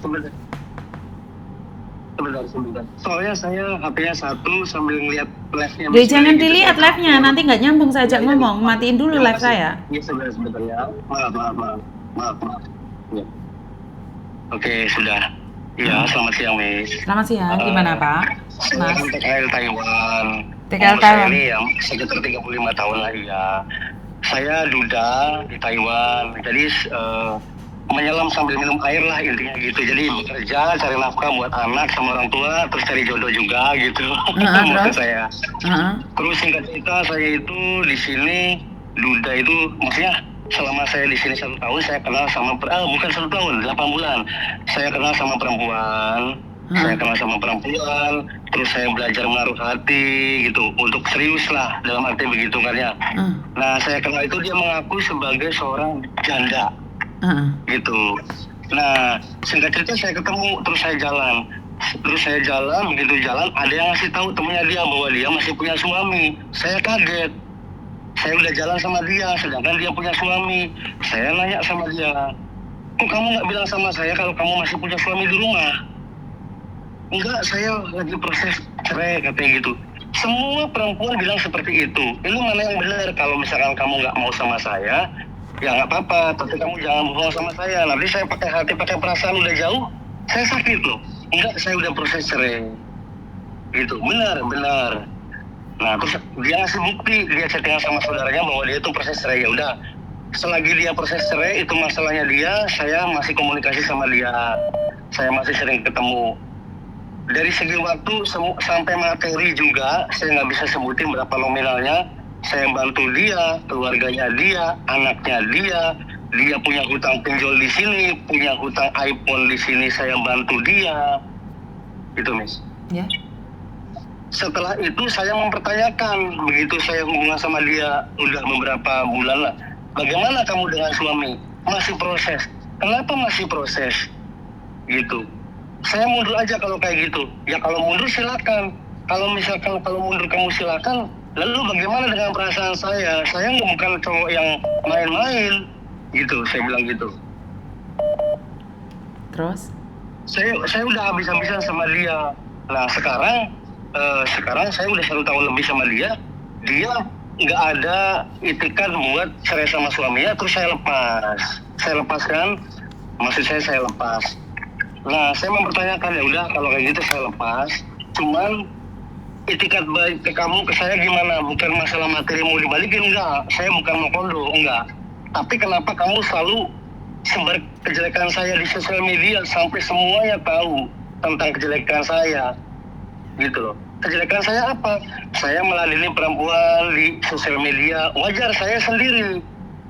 Sebentar, sebentar. Soalnya saya HP-nya satu sambil ngeliat live-nya. Deh, jangan dilihat live-nya, nanti nggak nyambung saya ajak ngomong. Matiin dulu Ya, live saya. Iya, sebentar ya. Maaf. Ya. Oke, sudah. Ya, selamat siang, Miss. Selamat siang, gimana Pak? Saya Mas? kan TKL Taiwan. TKL Umur saya Taiwan. ini ya sekitar 35 tahun lah ya. Saya duda di Taiwan. Jadi menyelam sambil minum air lah intinya gitu. Jadi bekerja, cari nafkah buat anak sama orang tua, terus cari jodoh juga gitu. Maksud Terus? saya. Terus singkat cerita saya itu di sini duda itu maksudnya selama saya di sini 1 tahun saya kenal sama bukan 1 tahun, 8 bulan. Saya kenal sama perempuan. Saya kenal sama perempuan, terus saya belajar menaruh hati gitu untuk serius lah dalam arti begitu kan ya. Nah saya kenal itu dia mengaku sebagai seorang janda gitu. Nah singkat cerita saya ketemu, terus saya jalan, begitu jalan ada yang ngasih tahu temennya dia bahwa dia masih punya suami. Saya kaget, saya udah jalan sama dia sedangkan dia punya suami. Saya nanya sama dia, kok kamu nggak bilang sama saya kalau kamu masih punya suami di rumah? Enggak, saya lagi proses cerai katanya gitu. Semua perempuan bilang seperti itu. Ini mana yang benar? Kalau misalkan kamu nggak mau sama saya, ya nggak apa-apa. Tapi kamu jangan bohong sama saya. Nanti saya pakai hati, pakai perasaan udah jauh, saya sakit loh. Enggak, saya udah proses cerai. Gitu, benar. Nah, terus dia ngasih bukti, dia chattingan sama saudaranya bahwa dia itu proses cerai. Ya udah, selagi dia proses cerai itu masalahnya dia, saya masih komunikasi sama dia. Saya masih sering ketemu. Dari segi waktu sampai materi juga saya nggak bisa sebutin berapa nominalnya. Saya bantu dia, keluarganya dia, anaknya dia punya hutang pinjol di sini, punya hutang iPhone di sini, saya bantu dia, gitu Miss. Ya. Setelah itu saya mempertanyakan, begitu saya hubungan sama dia udah beberapa bulan lah, bagaimana kamu dengan suami? Masih proses. Kenapa masih proses? Gitu. Saya mundur aja kalau kayak gitu. Ya kalau mundur silakan. Kalau misalkan mundur kamu silakan. Lalu bagaimana dengan perasaan saya? Saya bukan cowok yang main-main. Gitu, saya bilang gitu. Terus? Saya udah habis-habisan sama dia. Nah sekarang saya udah 1 tahun lebih sama dia. Dia nggak ada itikat buat cerai sama suaminya. Terus saya lepas. Saya lepaskan. Maksud saya lepas. Nah, saya mempertanyakan, ya udah kalau kayak gitu saya lepas. Cuman itikat baik ke kamu ke saya gimana? Bukan masalah materi mau dibalikin, enggak. Saya bukan mau kondo, enggak. Tapi kenapa kamu selalu sebar kejelekan saya di sosial media sampai semuanya tahu tentang kejelekan saya? Gitu loh. Kejelekan saya apa? Saya meladeni perempuan di sosial media. Wajar saya sendiri.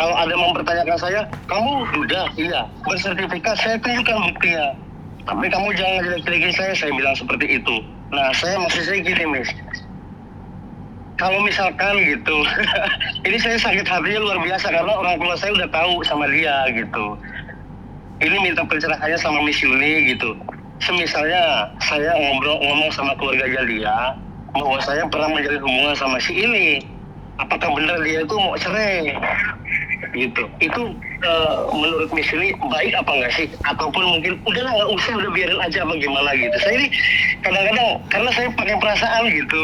Kalau ada mempertanyakan saya, kamu udah, iya, bersertifikat, saya tunjukkan buktinya. Tapi kamu jangan jelek-jelekin saya bilang seperti itu. Nah, maksud saya gini, Miss. Kalau misalkan gitu, ini saya sakit hatinya luar biasa karena orang tua saya udah tahu sama dia gitu. Ini minta pencerahannya sama Miss Yuni gitu. Semisalnya saya ngomong sama keluarga dia bahwa saya pernah menjalin hubungan sama si ini. Apakah benar dia itu mau cerai? Gitu. Itu menurut Miss ini baik apa enggak sih? Ataupun mungkin udahlah nggak usah, udah biarin aja apa gimana gitu. Saya ini kadang-kadang karena saya pakai perasaan gitu.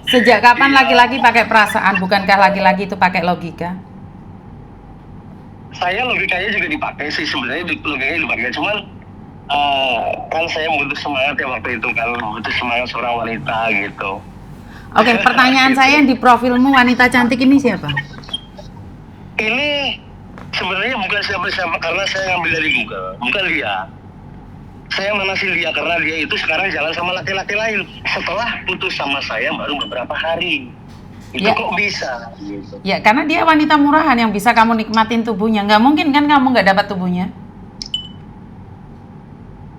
Sejak kapan laki-laki pakai perasaan? Bukankah laki-laki itu pakai logika? Saya logikanya juga dipakai sih sebenarnya, logikanya dipakai. Cuman kan saya butuh semangat ya waktu itu kan, butuh semangat seorang wanita gitu. Oke, pertanyaan saya di profilmu wanita cantik ini siapa? Ini sebenarnya bukan siapa-siapa karena saya ngambil dari Google, bukan dia. Saya manasin dia karena dia itu sekarang jalan sama laki-laki lain. Setelah putus sama saya baru beberapa hari. Itu Ya. kok bisa? Gitu. Ya, karena dia wanita murahan yang bisa kamu nikmatin tubuhnya. Nggak mungkin kan kamu nggak dapat tubuhnya?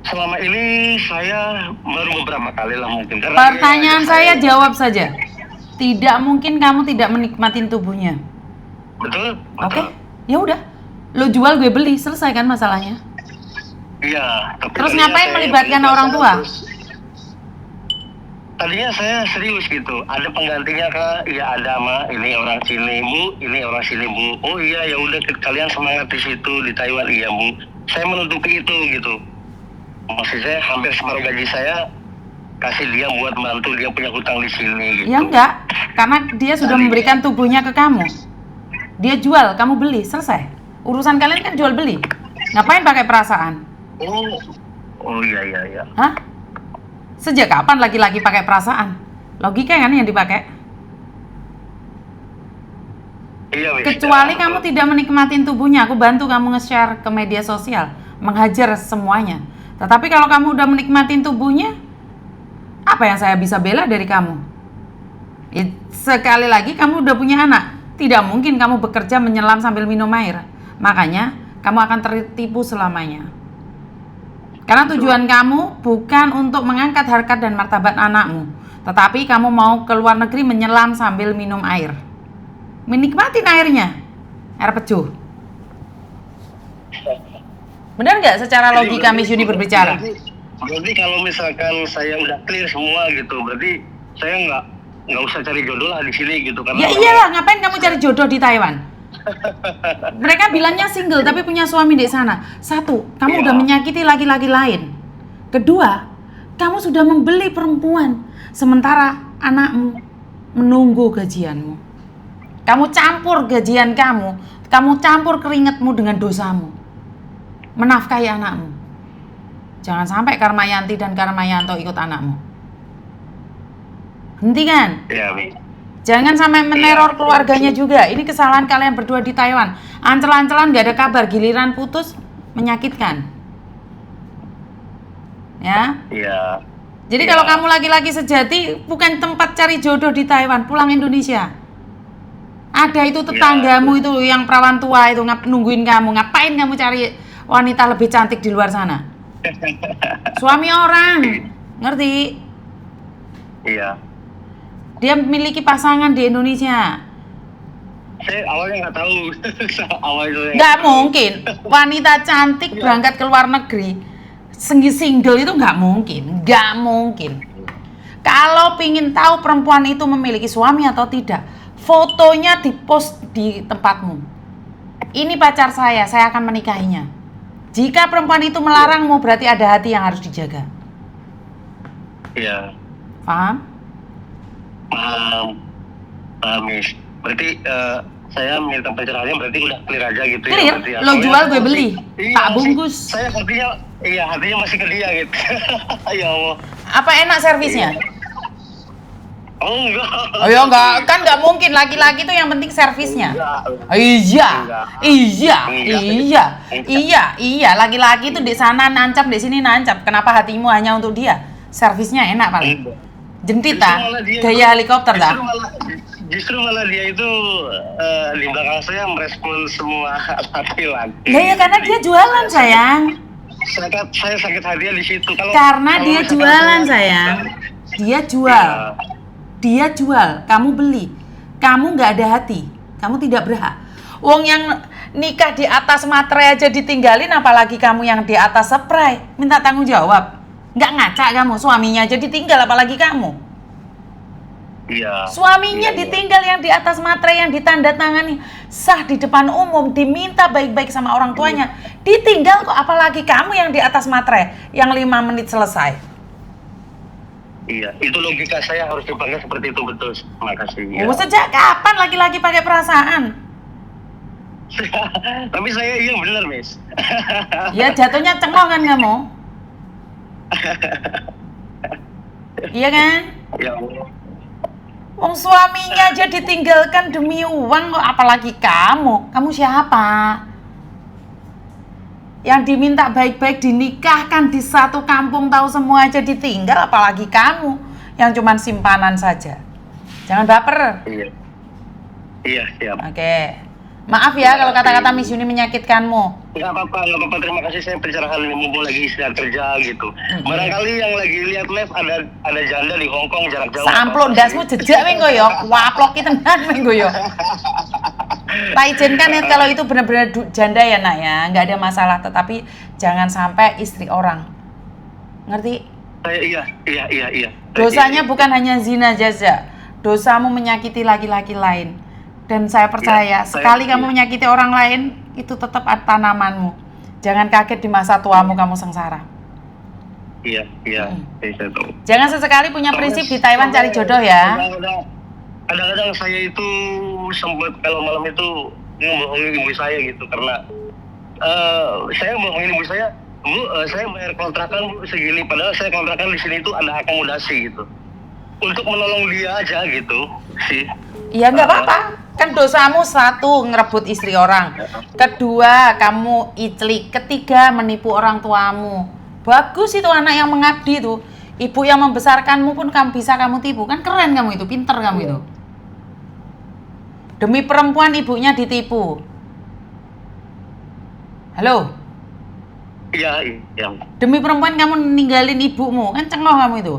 Selama ini saya baru beberapa kali lah mungkin. Karena Pertanyaan saya jawab saja. Tidak mungkin kamu tidak menikmatin tubuhnya. Betul? Oke, ya udah. Lo jual gue beli, selesai kan masalahnya? Iya. Terus ngapain melibatkan orang tua? Tadinya saya serius gitu. Ada penggantinya Kak? Iya ada mah. Ini orang sini Bu, ini orang sini Bu. Oh iya ya udah kalian semangat di situ di Taiwan iya Bu. Saya menutupi itu gitu. maksud saya hampir separuh gaji saya kasih dia buat bantu dia punya hutang di sini gitu. Ya enggak, karena dia sudah memberikan tubuhnya ke kamu. Dia jual, kamu beli, selesai. Urusan kalian kan jual beli. Ngapain pakai perasaan? Oh iya. Hah? Sejak kapan laki-laki pakai perasaan? Logika kan yang dipakai? Iya, Miss. Kecuali kamu tidak menikmatin tubuhnya, aku bantu kamu nge-share ke media sosial, menghajar semuanya. Tetapi kalau kamu udah menikmatin tubuhnya, apa yang saya bisa bela dari kamu? Sekali lagi kamu udah punya anak, tidak mungkin kamu bekerja menyelam sambil minum air. Makanya kamu akan tertipu selamanya. Karena tujuan kamu bukan untuk mengangkat harkat dan martabat anakmu, tetapi kamu mau ke luar negeri menyelam sambil minum air. Menikmatin airnya, air pejuh. Benar nggak secara logika Miss Yuni berbicara? Berarti kalau misalkan saya udah clear semua gitu, berarti saya nggak usah cari jodoh lah di sini gitu karena Ya iyalah, ngapain kamu cari jodoh di Taiwan? Mereka bilangnya single tapi punya suami di sana. Satu, kamu udah menyakiti laki-laki lain. Kedua, kamu sudah membeli perempuan sementara anakmu menunggu gajianmu. Kamu campur gajian kamu campur keringatmu dengan dosamu. Menafkahi anakmu. Jangan sampai Karmayanti dan Karmayanto ikut anakmu. Hentikan. Ya, Mi. Jangan sampai meneror keluarganya juga. Ini kesalahan kalian berdua di Taiwan. Ancel-ancelan gak ada kabar, giliran putus menyakitkan. Ya. Iya. Jadi kalau kamu laki-laki sejati, bukan tempat cari jodoh di Taiwan, pulang Indonesia. Ada itu tetanggamu itu yang perawan tua itu nungguin kamu. Ngapain kamu cari wanita lebih cantik di luar sana? Suami orang, ngerti? Iya. Dia memiliki pasangan di Indonesia. Saya awalnya nggak tahu. Nggak mungkin wanita cantik berangkat ke luar negeri single itu nggak mungkin. Kalau pingin tahu perempuan itu memiliki suami atau tidak, fotonya dipost di tempatmu. Ini pacar saya akan menikahinya. Jika perempuan itu melarangmu, berarti ada hati yang harus dijaga. Iya. Paham? Paham, Miss. Berarti saya minta pencerahannya berarti udah clear aja gitu Clear? ya. Lo jual gue beli. Iya, Tak bungkus. Saya hatinya masih ke dia gitu. Ya Allah. Apa enak servisnya? Oh enggak. Oh ya enggak, kan enggak mungkin laki-laki itu yang penting servisnya. Iya, laki-laki itu di sana nancap, di sini nancap. Kenapa hatimu hanya untuk dia? Servisnya enak paling. Jentit ah, gaya helikopter dah. Justru malah dia itu di belakang saya merespon semua laki-laki. Ya karena dia jualan sayang. Saya sakit hatinya di situ. Karena dia jualan sayang. Dia jual. Dia jual, kamu beli. Kamu nggak ada hati, kamu tidak berhak. Wong yang nikah di atas materai aja ditinggalin, apalagi kamu yang di atas spray. Minta tanggung jawab. Nggak ngaca kamu, suaminya aja ditinggal, apalagi kamu. Iya. Suaminya ditinggal yang di atas materai, yang ditandatangani sah di depan umum, diminta baik-baik sama orang tuanya. Ditinggal kok, apalagi kamu yang di atas materai, yang 5 menit selesai. Iya, itu logika saya harus dipakai seperti itu, betul. Makasih. Ya. Sejak kapan laki-laki pakai perasaan? Tapi saya iya benar, Miss. Ya jatuhnya cengong kan kamu? Iya kan? Ya. Wong suaminya aja ditinggalkan demi uang kok, apalagi kamu? Kamu siapa? Yang diminta baik-baik dinikahkan di satu kampung tahu semua aja ditinggal, apalagi kamu yang cuman simpanan saja. Jangan baper. Iya, siap. Oke. Maaf ya kalau kata-kata Miss Yuni menyakitkanmu. Nggak apa-apa. Terima kasih, saya pencerahan ini mumpung lagi istirahat kerja gitu. Barangkali yang lagi lihat live ada janda di Hong Kong jarak jauh. Samplok dasmu jejak weng koyo, waplok ki tenan weng koyo. Tak izinkan ya kalau itu benar-benar janda ya nak ya, nggak ada masalah. Tetapi jangan sampai istri orang, ngerti? Iya. Dosanya bukan hanya zina jaza, dosamu menyakiti laki-laki lain. Dan saya percaya sekali kamu menyakiti orang lain itu tetap tanamanmu. Jangan kaget di masa tuamu kamu sengsara. Iya, saya tahu. Jangan sesekali punya prinsip di Taiwan cari jodoh ya. Kadang-kadang saya itu sempat kalau malam itu ngebohongin ibu saya gitu karena saya bohongin ibu saya, Bu, saya bayar kontrakan Bu segini, padahal saya kontrakan di sini itu ada akomodasi gitu. Untuk menolong dia aja gitu sih. Ya nggak apa-apa. Kan dosamu satu ngerebut istri orang, kedua kamu iclik, ketiga menipu orang tuamu. Bagus itu anak yang mengabdi tuh. Ibu yang membesarkanmu pun bisa kamu tipu. Kan keren kamu itu, pinter kamu itu. Demi perempuan ibunya ditipu. Halo? Iya. Demi perempuan kamu ninggalin ibumu, kan cengoh kamu itu.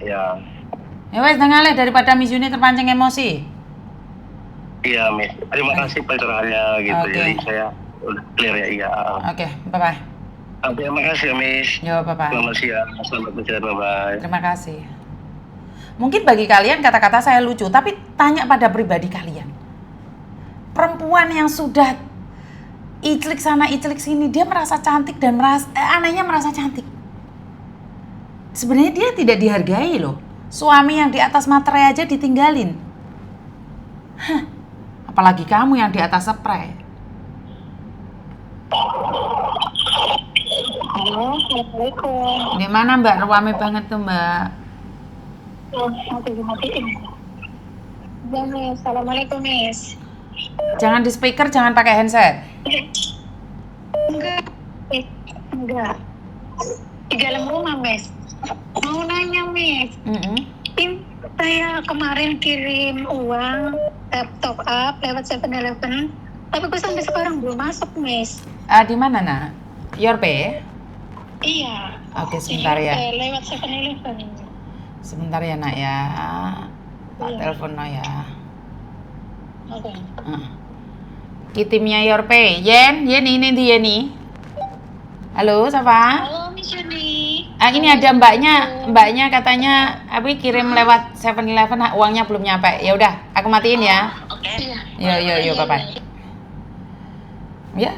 Ya. Ya wes ngalih daripada Miss Yuni terpancing emosi. Iya, Miss. Terima kasih pencerahannya gitu. Oke. Jadi saya udah clear ya. Iya. Oke, bye-bye. Terima kasih ya, Miss. Yo, bye-bye. Selamat siang. Selamat berjalan. Bye-bye. Terima kasih. Mungkin bagi kalian kata-kata saya lucu, tapi tanya pada pribadi kalian. Perempuan yang sudah iclik sana iclik sini, dia merasa cantik dan anehnya merasa cantik. Sebenarnya dia tidak dihargai loh. Suami yang di atas materai aja ditinggalin. Hah, apalagi kamu yang di atas spray. Halo, Assalamualaikum. Di mana Mbak? Rame banget tuh Mbak. Matiin. Ya, Miss. Assalamualaikum, Miss. Jangan di speaker, jangan pakai handset. Enggak. Di dalam rumah, Miss. Mau nanya, Miss. Tim saya kemarin kirim uang top up lewat 7-Eleven, tapi gue sampai sekarang belum masuk, Miss. Di mana nak? Your Pay? Iya. Oke, sebentar ya. Lewat 7-Eleven. Sebentar ya nak ya. Tak Iya. telepon no ya. Oke. Kitimnya Your Pay. Yen ini dia nih. Halo, siapa? Halo, Miss Yuni. Ini ada mbaknya katanya kirim lewat 7-Eleven, uangnya belum nyampe. Ya udah, aku matiin ya. Oke. Yo, bye-bye. Ya,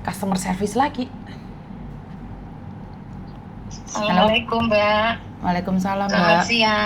customer service lagi. Assalamualaikum, Mbak. Waalaikumsalam, Selamat Mbak. siang.